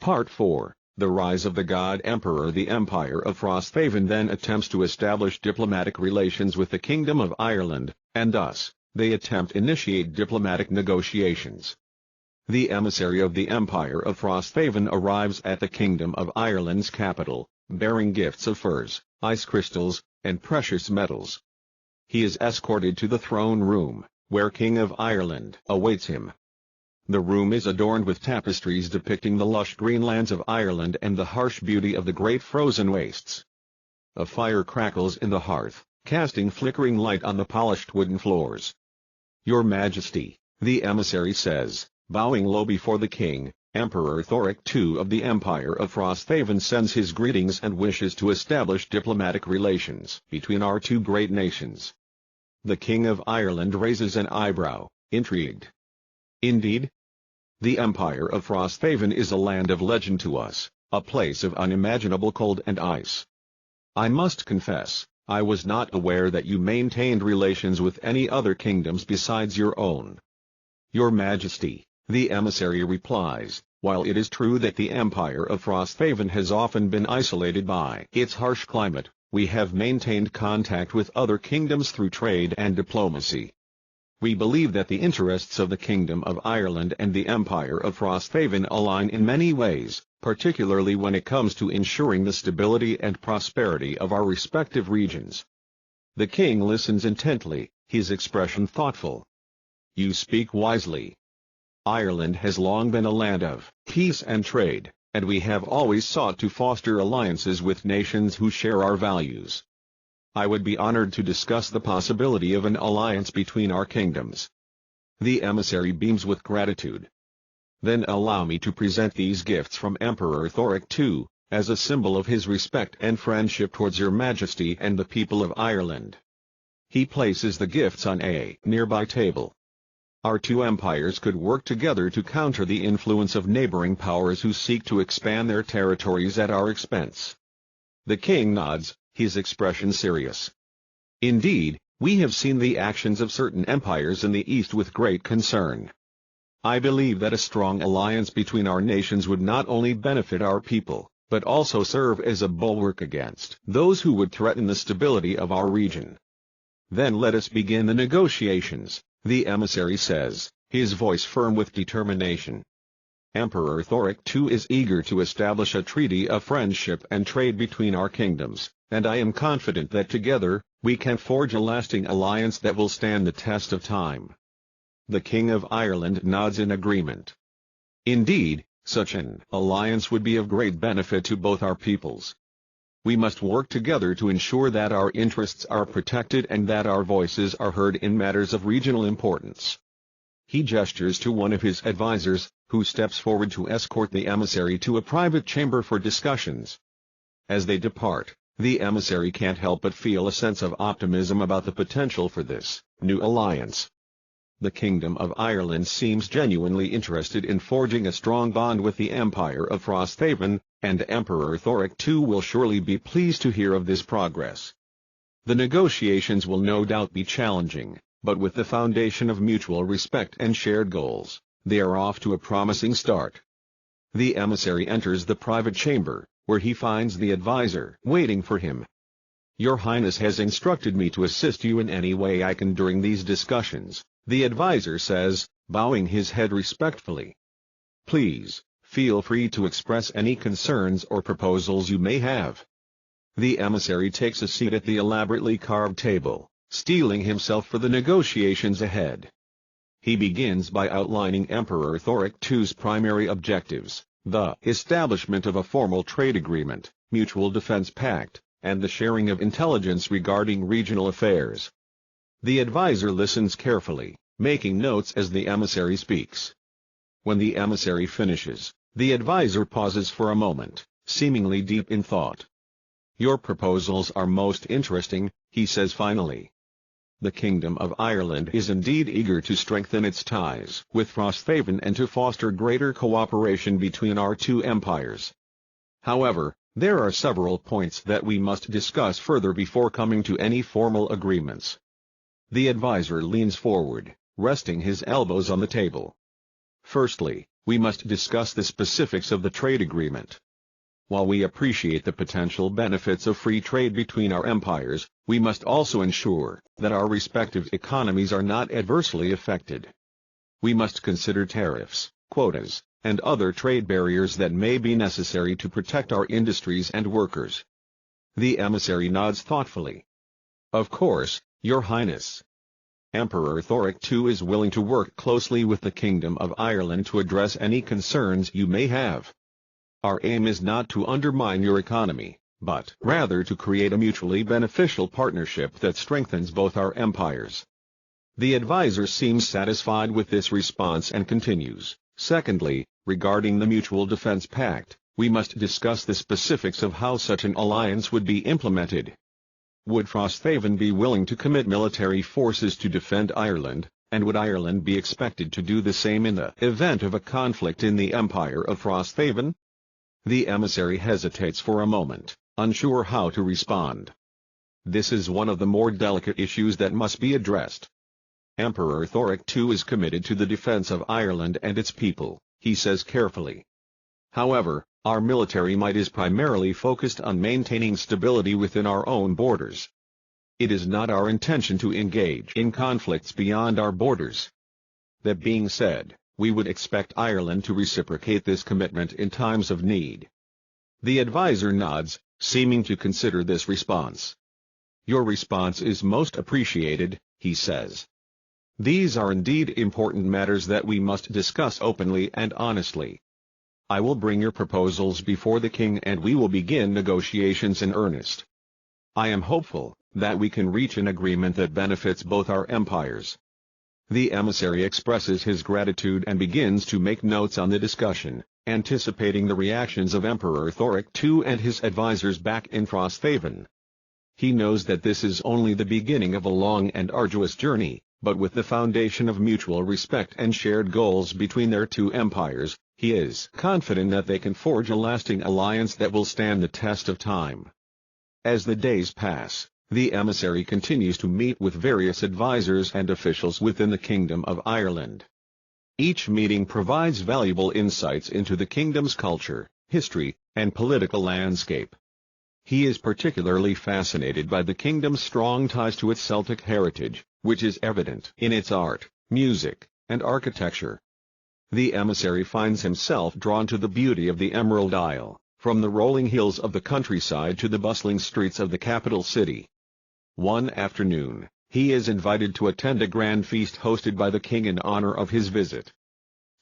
Part 4. The rise of the God Emperor. The Empire of Frosthaven then attempts to establish diplomatic relations with the Kingdom of Ireland, and thus, they attempt initiate diplomatic negotiations. The emissary of the Empire of Frosthaven arrives at the Kingdom of Ireland's capital, bearing gifts of furs, ice crystals, and precious metals. He is escorted to the throne room, where King of Ireland awaits him. The room is adorned with tapestries depicting the lush green lands of Ireland and the harsh beauty of the great frozen wastes. A fire crackles in the hearth, casting flickering light on the polished wooden floors. "Your Majesty," the emissary says, bowing low before the king, Emperor Thoric II of the Empire of Frosthaven sends his greetings and wishes to establish diplomatic relations between our two great nations. The King of Ireland raises an eyebrow, intrigued. "Indeed? The Empire of Frosthaven is a land of legend to us, a place of unimaginable cold and ice. I must confess, I was not aware that you maintained relations with any other kingdoms besides your own." "Your Majesty," the emissary replies, "while it is true that the Empire of Frosthaven has often been isolated by its harsh climate, we have maintained contact with other kingdoms through trade and diplomacy. We believe that the interests of the Kingdom of Ireland and the Empire of Frosthaven align in many ways, particularly when it comes to ensuring the stability and prosperity of our respective regions." The king listens intently, his expression thoughtful. "You speak wisely. Ireland has long been a land of peace and trade, and we have always sought to foster alliances with nations who share our values. I would be honored to discuss the possibility of an alliance between our kingdoms." The emissary beams with gratitude. "Then allow me to present these gifts from Emperor Thoric II, as a symbol of his respect and friendship towards your Majesty and the people of Ireland." He places the gifts on a nearby table. "Our two empires could work together to counter the influence of neighboring powers who seek to expand their territories at our expense." The king nods, his expression serious. "Indeed, we have seen the actions of certain empires in the East with great concern. I believe that a strong alliance between our nations would not only benefit our people, but also serve as a bulwark against those who would threaten the stability of our region." "Then let us begin the negotiations," the emissary says, his voice firm with determination. "Emperor Thoric II is eager to establish a treaty of friendship and trade between our kingdoms, and I am confident that together, we can forge a lasting alliance that will stand the test of time." The King of Ireland nods in agreement. "Indeed, such an alliance would be of great benefit to both our peoples. We must work together to ensure that our interests are protected and that our voices are heard in matters of regional importance." He gestures to one of his advisors, who steps forward to escort the emissary to a private chamber for discussions. As they depart, the emissary can't help but feel a sense of optimism about the potential for this new alliance. The Kingdom of Ireland seems genuinely interested in forging a strong bond with the Empire of Frosthaven, and Emperor Thoric II will surely be pleased to hear of this progress. The negotiations will no doubt be challenging, but with the foundation of mutual respect and shared goals, they are off to a promising start. The emissary enters the private chamber, where he finds the advisor waiting for him. "Your Highness has instructed me to assist you in any way I can during these discussions," the advisor says, bowing his head respectfully. "Please, feel free to express any concerns or proposals you may have." The emissary takes a seat at the elaborately carved table, steeling himself for the negotiations ahead. He begins by outlining Emperor Thoric II's primary objectives: the establishment of a formal trade agreement, mutual defense pact, and the sharing of intelligence regarding regional affairs. The advisor listens carefully, making notes as the emissary speaks. When the emissary finishes, the advisor pauses for a moment, seemingly deep in thought. "Your proposals are most interesting," he says finally. The Kingdom of Ireland is indeed eager to strengthen its ties with Frosthaven and to foster greater cooperation between our two empires. However, there are several points that we must discuss further before coming to any formal agreements. The advisor leans forward, resting his elbows on the table. "Firstly, we must discuss the specifics of the trade agreement. While we appreciate the potential benefits of free trade between our empires, we must also ensure that our respective economies are not adversely affected. We must consider tariffs, quotas, and other trade barriers that may be necessary to protect our industries and workers. The emissary nods thoughtfully. Of course, Your Highness. Emperor Thoric II is willing to work closely with the Kingdom of Ireland to address any concerns you may have. Our aim is not to undermine your economy, but rather to create a mutually beneficial partnership that strengthens both our empires. The advisor seems satisfied with this response and continues. Secondly, regarding the Mutual Defense Pact, we must discuss the specifics of how such an alliance would be implemented. Would Frosthaven be willing to commit military forces to defend Ireland, and would Ireland be expected to do the same in the event of a conflict in the Empire of Frosthaven? The emissary hesitates for a moment, unsure how to respond. This is one of the more delicate issues that must be addressed. Emperor Thoric II is committed to the defense of Ireland and its people, he says carefully. However, our military might is primarily focused on maintaining stability within our own borders. It is not our intention to engage in conflicts beyond our borders. That being said, we would expect Ireland to reciprocate this commitment in times of need. The advisor nods, seeming to consider this response. Your response is most appreciated, he says. These are indeed important matters that we must discuss openly and honestly. I will bring your proposals before the king and we will begin negotiations in earnest. I am hopeful that we can reach an agreement that benefits both our empires. The emissary expresses his gratitude and begins to make notes on the discussion, anticipating the reactions of Emperor Thoric II and his advisors back in Frosthaven. He knows that this is only the beginning of a long and arduous journey, but with the foundation of mutual respect and shared goals between their two empires, he is confident that they can forge a lasting alliance that will stand the test of time. As the days pass, the emissary continues to meet with various advisors and officials within the Kingdom of Ireland. Each meeting provides valuable insights into the kingdom's culture, history, and political landscape. He is particularly fascinated by the kingdom's strong ties to its Celtic heritage, which is evident in its art, music, and architecture. The emissary finds himself drawn to the beauty of the Emerald Isle, from the rolling hills of the countryside to the bustling streets of the capital city. One afternoon, he is invited to attend a grand feast hosted by the king in honor of his visit.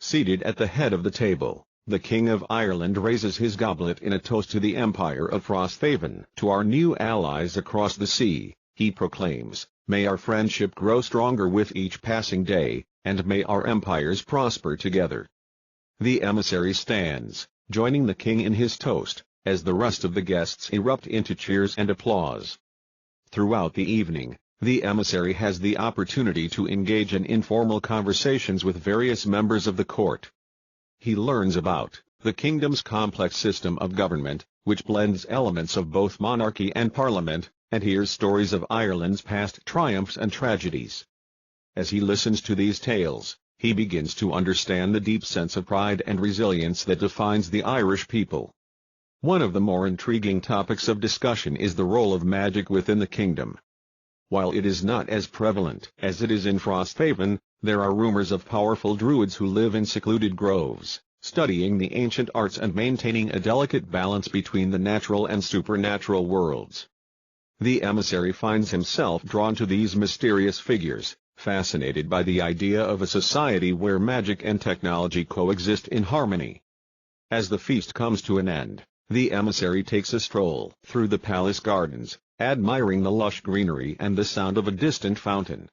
Seated at the head of the table, the King of Ireland raises his goblet in a toast to the Empire of Frosthaven. To our new allies across the sea, he proclaims, may our friendship grow stronger with each passing day, and may our empires prosper together. The emissary stands, joining the king in his toast, as the rest of the guests erupt into cheers and applause. Throughout the evening, the emissary has the opportunity to engage in informal conversations with various members of the court. He learns about the kingdom's complex system of government, which blends elements of both monarchy and parliament, and hears stories of Ireland's past triumphs and tragedies. As he listens to these tales, he begins to understand the deep sense of pride and resilience that defines the Irish people. One of the more intriguing topics of discussion is the role of magic within the kingdom. While it is not as prevalent as it is in Frosthaven, there are rumors of powerful druids who live in secluded groves, studying the ancient arts and maintaining a delicate balance between the natural and supernatural worlds. The emissary finds himself drawn to these mysterious figures, fascinated by the idea of a society where magic and technology coexist in harmony. As the feast comes to an end, the emissary takes a stroll through the palace gardens, admiring the lush greenery and the sound of a distant fountain.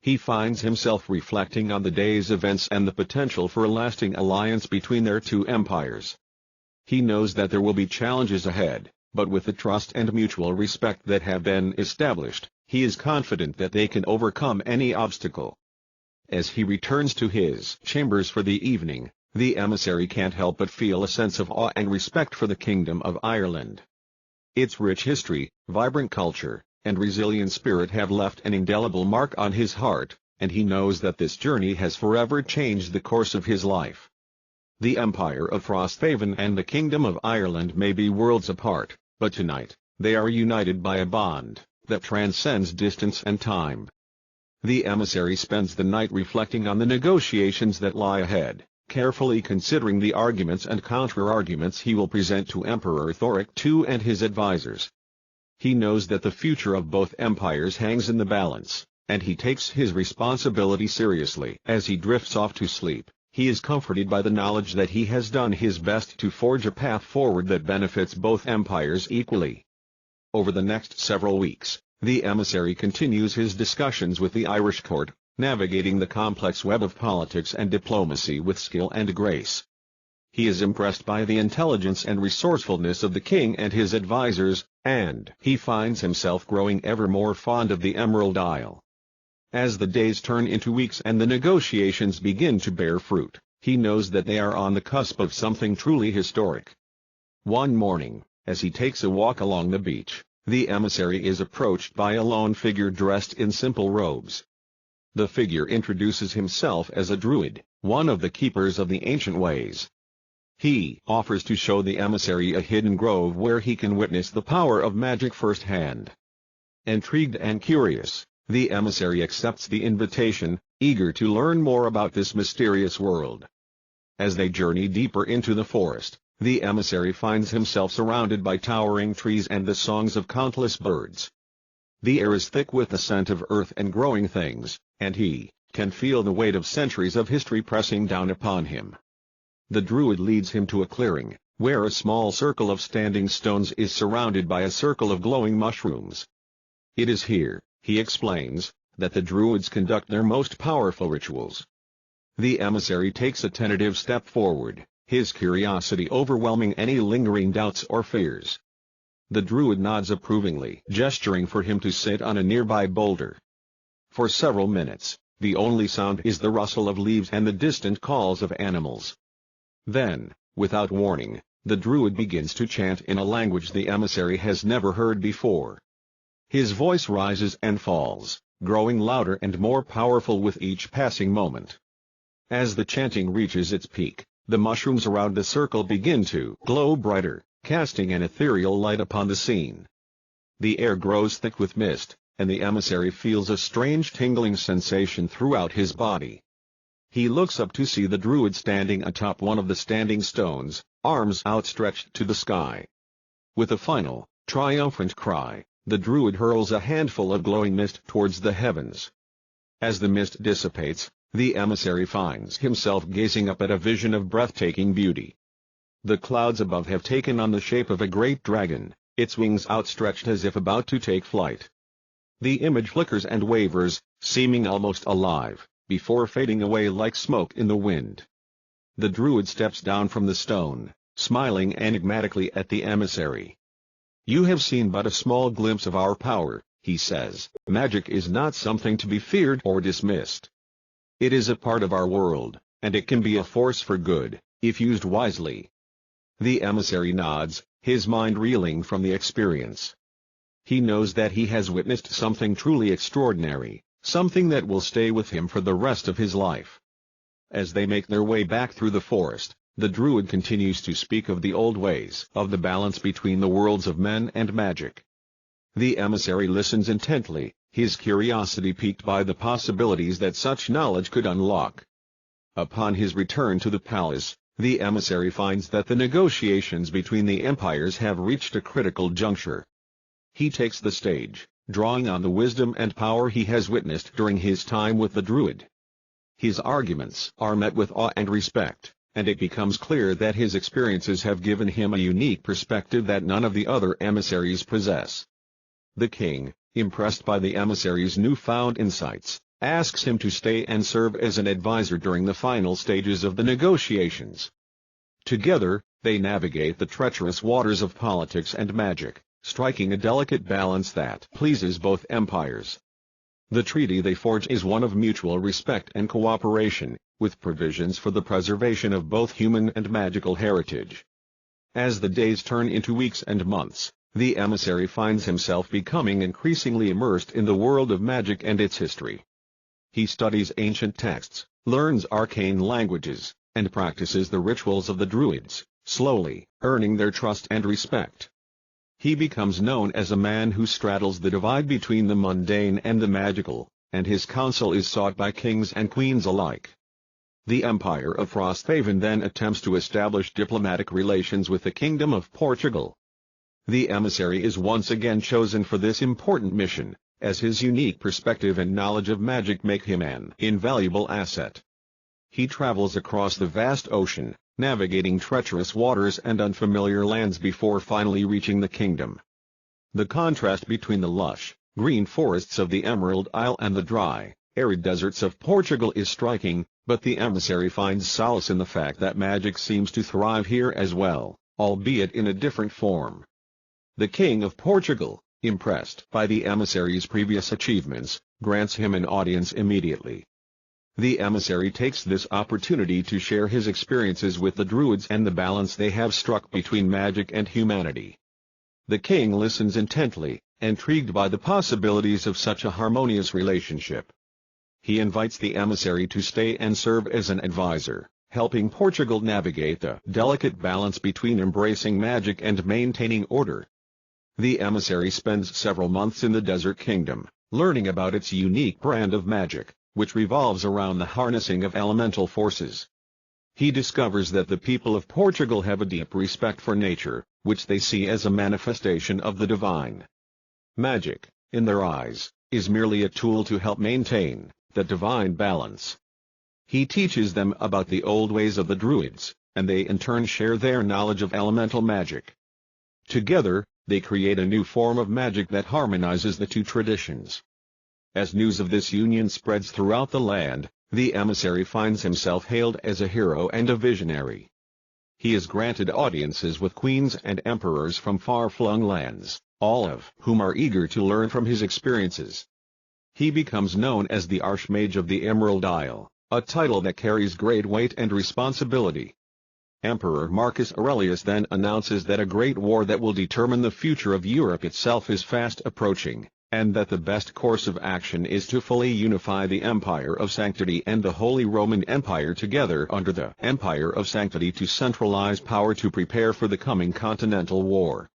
He finds himself reflecting on the day's events and the potential for a lasting alliance between their two empires. He knows that there will be challenges ahead, but with the trust and mutual respect that have been established, he is confident that they can overcome any obstacle. As he returns to his chambers for the evening, the emissary can't help but feel a sense of awe and respect for the Kingdom of Ireland. Its rich history, vibrant culture, and resilient spirit have left an indelible mark on his heart, and he knows that this journey has forever changed the course of his life. The Empire of Frosthaven and the Kingdom of Ireland may be worlds apart, but tonight, they are united by a bond that transcends distance and time. The emissary spends the night reflecting on the negotiations that lie ahead, carefully considering the arguments and counter-arguments he will present to Emperor Thoric II and his advisors. He knows that the future of both empires hangs in the balance, and he takes his responsibility seriously. As he drifts off to sleep, he is comforted by the knowledge that he has done his best to forge a path forward that benefits both empires equally. Over the next several weeks, the emissary continues his discussions with the Irish court, navigating the complex web of politics and diplomacy with skill and grace. He is impressed by the intelligence and resourcefulness of the king and his advisors, and he finds himself growing ever more fond of the Emerald Isle. As the days turn into weeks and the negotiations begin to bear fruit, he knows that they are on the cusp of something truly historic. One morning, as he takes a walk along the beach, the emissary is approached by a lone figure dressed in simple robes. The figure introduces himself as a druid, one of the keepers of the ancient ways. He offers to show the emissary a hidden grove where he can witness the power of magic firsthand. Intrigued and curious, the emissary accepts the invitation, eager to learn more about this mysterious world. As they journey deeper into the forest, the emissary finds himself surrounded by towering trees and the songs of countless birds. The air is thick with the scent of earth and growing things, and he can feel the weight of centuries of history pressing down upon him. The druid leads him to a clearing, where a small circle of standing stones is surrounded by a circle of glowing mushrooms. It is here, he explains, that the druids conduct their most powerful rituals. The emissary takes a tentative step forward, his curiosity overwhelming any lingering doubts or fears. The druid nods approvingly, gesturing for him to sit on a nearby boulder. For several minutes, the only sound is the rustle of leaves and the distant calls of animals. Then, without warning, the druid begins to chant in a language the emissary has never heard before. His voice rises and falls, growing louder and more powerful with each passing moment. As the chanting reaches its peak, the mushrooms around the circle begin to glow brighter, casting an ethereal light upon the scene. The air grows thick with mist, and the emissary feels a strange tingling sensation throughout his body. He looks up to see the druid standing atop one of the standing stones, arms outstretched to the sky. With a final, triumphant cry, the druid hurls a handful of glowing mist towards the heavens. As the mist dissipates, the emissary finds himself gazing up at a vision of breathtaking beauty. The clouds above have taken on the shape of a great dragon, its wings outstretched as if about to take flight. The image flickers and wavers, seeming almost alive, before fading away like smoke in the wind. The druid steps down from the stone, smiling enigmatically at the emissary. "You have seen but a small glimpse of our power," he says. "Magic is not something to be feared or dismissed. It is a part of our world, and it can be a force for good, if used wisely." The emissary nods, his mind reeling from the experience. He knows that he has witnessed something truly extraordinary, something that will stay with him for the rest of his life. As they make their way back through the forest, the druid continues to speak of the old ways, of the balance between the worlds of men and magic. The emissary listens intently, his curiosity piqued by the possibilities that such knowledge could unlock. Upon his return to the palace, the emissary finds that the negotiations between the empires have reached a critical juncture. He takes the stage, drawing on the wisdom and power he has witnessed during his time with the druid. His arguments are met with awe and respect, and it becomes clear that his experiences have given him a unique perspective that none of the other emissaries possess. The king, impressed by the emissary's newfound insights, asks him to stay and serve as an advisor during the final stages of the negotiations. Together, they navigate the treacherous waters of politics and magic, striking a delicate balance that pleases both empires. The treaty they forge is one of mutual respect and cooperation, with provisions for the preservation of both human and magical heritage. As the days turn into weeks and months, the emissary finds himself becoming increasingly immersed in the world of magic and its history. He studies ancient texts, learns arcane languages, and practices the rituals of the Druids, slowly earning their trust and respect. He becomes known as a man who straddles the divide between the mundane and the magical, and his counsel is sought by kings and queens alike. The Empire of Frosthaven then attempts to establish diplomatic relations with the Kingdom of Portugal. The emissary is once again chosen for this important mission, as his unique perspective and knowledge of magic make him an invaluable asset. He travels across the vast ocean, navigating treacherous waters and unfamiliar lands before finally reaching the kingdom. The contrast between the lush, green forests of the Emerald Isle and the dry, arid deserts of Portugal is striking, but the emissary finds solace in the fact that magic seems to thrive here as well, albeit in a different form. The King of Portugal, impressed by the emissary's previous achievements, grants him an audience immediately. The emissary takes this opportunity to share his experiences with the Druids and the balance they have struck between magic and humanity. The king listens intently, intrigued by the possibilities of such a harmonious relationship. He invites the emissary to stay and serve as an advisor, helping Portugal navigate the delicate balance between embracing magic and maintaining order. The emissary spends several months in the desert kingdom, learning about its unique brand of magic, which revolves around the harnessing of elemental forces. He discovers that the people of Portugal have a deep respect for nature, which they see as a manifestation of the divine. Magic, in their eyes, is merely a tool to help maintain the divine balance. He teaches them about the old ways of the Druids, and they in turn share their knowledge of elemental magic. Together, they create a new form of magic that harmonizes the two traditions. As news of this union spreads throughout the land, the emissary finds himself hailed as a hero and a visionary. He is granted audiences with queens and emperors from far-flung lands, all of whom are eager to learn from his experiences. He becomes known as the Archmage of the Emerald Isle, a title that carries great weight and responsibility. Emperor Marcus Aurelius then announces that a great war that will determine the future of Europe itself is fast approaching, and that the best course of action is to fully unify the Empire of Sanctity and the Holy Roman Empire together under the Empire of Sanctity to centralize power to prepare for the coming continental war.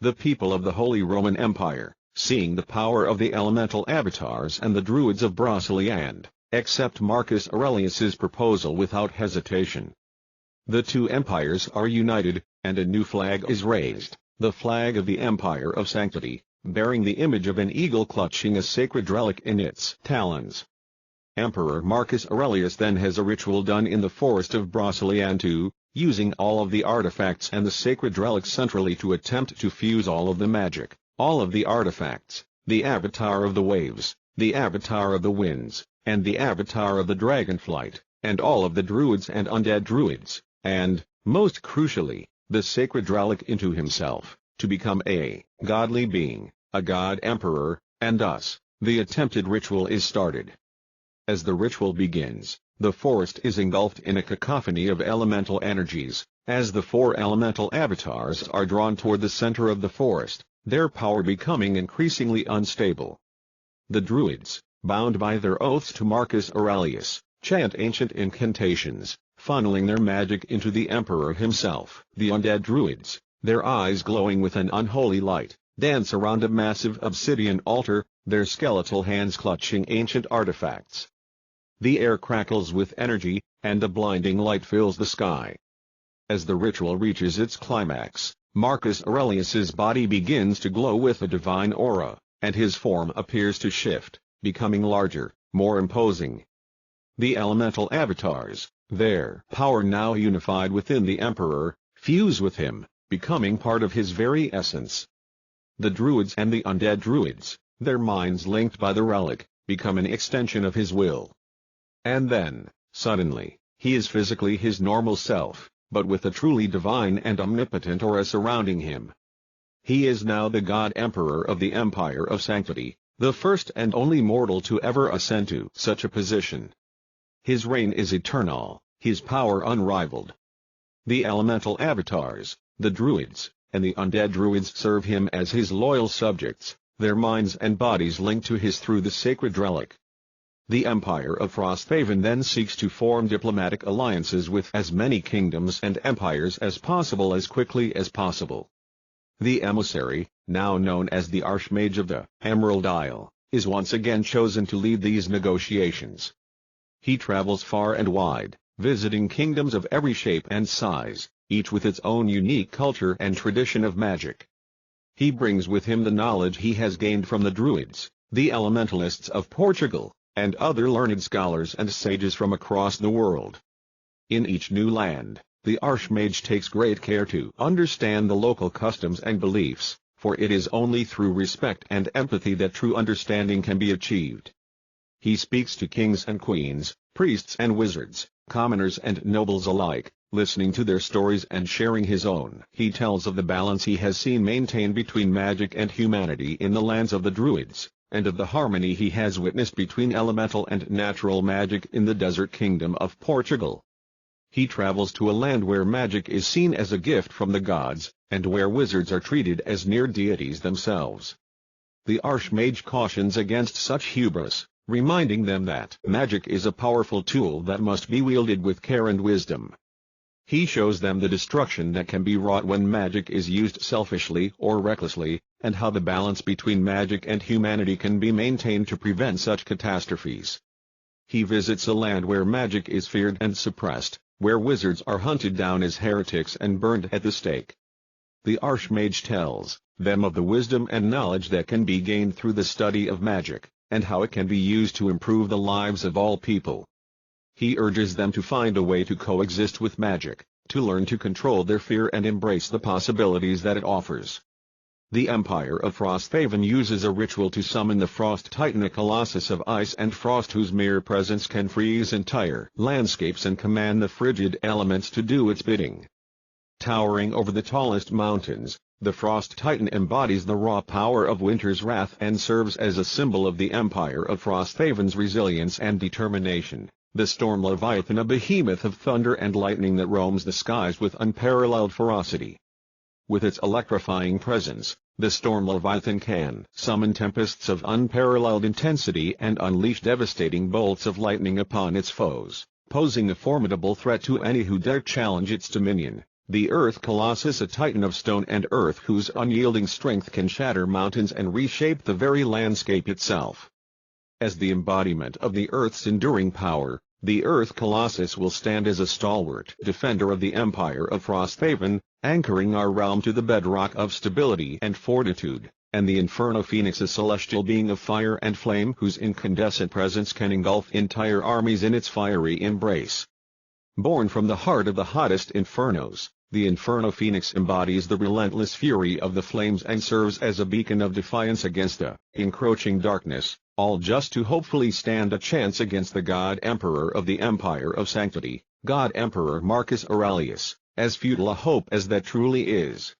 The people of the Holy Roman Empire, seeing the power of the elemental avatars and the Druids of Broceliande, accept Marcus Aurelius's proposal without hesitation. The two empires are united, and a new flag is raised, the flag of the Empire of Sanctity, bearing the image of an eagle clutching a sacred relic in its talons. Emperor Marcus Aurelius then has a ritual done in the forest of Broceliande, using all of the artifacts and the sacred relics centrally to attempt to fuse all of the magic, all of the artifacts, the avatar of the waves, the avatar of the winds, and the avatar of the dragonflight, and all of the druids and undead druids, and, most crucially, the sacred relic into himself, to become a godly being, a god emperor, and thus, the attempted ritual is started. As the ritual begins, the forest is engulfed in a cacophony of elemental energies, as the four elemental avatars are drawn toward the center of the forest, their power becoming increasingly unstable. The druids, bound by their oaths to Marcus Aurelius, chant ancient incantations, funneling their magic into the emperor himself. The undead druids, their eyes glowing with an unholy light, dance around a massive obsidian altar, their skeletal hands clutching ancient artifacts. The air crackles with energy, and a blinding light fills the sky. As the ritual reaches its climax, Marcus Aurelius's body begins to glow with a divine aura, and his form appears to shift, becoming larger, more imposing. The elemental avatars, their power now unified within the emperor, fuse with him, becoming part of his very essence. The druids and the undead druids, their minds linked by the relic, become an extension of his will. And then, suddenly, he is physically his normal self, but with a truly divine and omnipotent aura surrounding him. He is now the God Emperor of the Empire of Sanctity, the first and only mortal to ever ascend to such a position. His reign is eternal, his power unrivaled. The elemental avatars, the druids, and the undead druids serve him as his loyal subjects, their minds and bodies linked to his through the sacred relic. The Empire of Frosthaven then seeks to form diplomatic alliances with as many kingdoms and empires as possible as quickly as possible. The emissary, now known as the Archmage of the Emerald Isle, is once again chosen to lead these negotiations. He travels far and wide, visiting kingdoms of every shape and size, each with its own unique culture and tradition of magic. He brings with him the knowledge he has gained from the Druids, the elementalists of Portugal, and other learned scholars and sages from across the world. In each new land, the Archmage takes great care to understand the local customs and beliefs, for it is only through respect and empathy that true understanding can be achieved. He speaks to kings and queens, priests and wizards, commoners and nobles alike, listening to their stories and sharing his own. He tells of the balance he has seen maintained between magic and humanity in the lands of the Druids, and of the harmony he has witnessed between elemental and natural magic in the desert kingdom of Portugal. He travels to a land where magic is seen as a gift from the gods, and where wizards are treated as near deities themselves. The Archmage cautions against such hubris, reminding them that magic is a powerful tool that must be wielded with care and wisdom. He shows them the destruction that can be wrought when magic is used selfishly or recklessly, and how the balance between magic and humanity can be maintained to prevent such catastrophes. He visits a land where magic is feared and suppressed, where wizards are hunted down as heretics and burned at the stake. The Archmage tells them of the wisdom and knowledge that can be gained through the study of magic, and how it can be used to improve the lives of all people. He urges them to find a way to coexist with magic, to learn to control their fear and embrace the possibilities that it offers. The Empire of Frosthaven uses a ritual to summon the Frost Titan, a colossus of ice and frost whose mere presence can freeze entire landscapes and command the frigid elements to do its bidding. Towering over the tallest mountains, the Frost Titan embodies the raw power of winter's wrath and serves as a symbol of the Empire of Frosthaven's resilience and determination. The Storm Leviathan, a behemoth of thunder and lightning that roams the skies with unparalleled ferocity. With its electrifying presence, the Storm Leviathan can summon tempests of unparalleled intensity and unleash devastating bolts of lightning upon its foes, posing a formidable threat to any who dare challenge its dominion. The Earth Colossus, a titan of stone and earth whose unyielding strength can shatter mountains and reshape the very landscape itself. As the embodiment of the Earth's enduring power, the Earth Colossus will stand as a stalwart defender of the Empire of Frosthaven, anchoring our realm to the bedrock of stability and fortitude, and the Inferno Phoenix, a celestial being of fire and flame whose incandescent presence can engulf entire armies in its fiery embrace. Born from the heart of the hottest infernos, the Inferno Phoenix embodies the relentless fury of the flames and serves as a beacon of defiance against the encroaching darkness, all just to hopefully stand a chance against the God Emperor of the Empire of Sanctity, God Emperor Marcus Aurelius. As futile a hope as that truly is.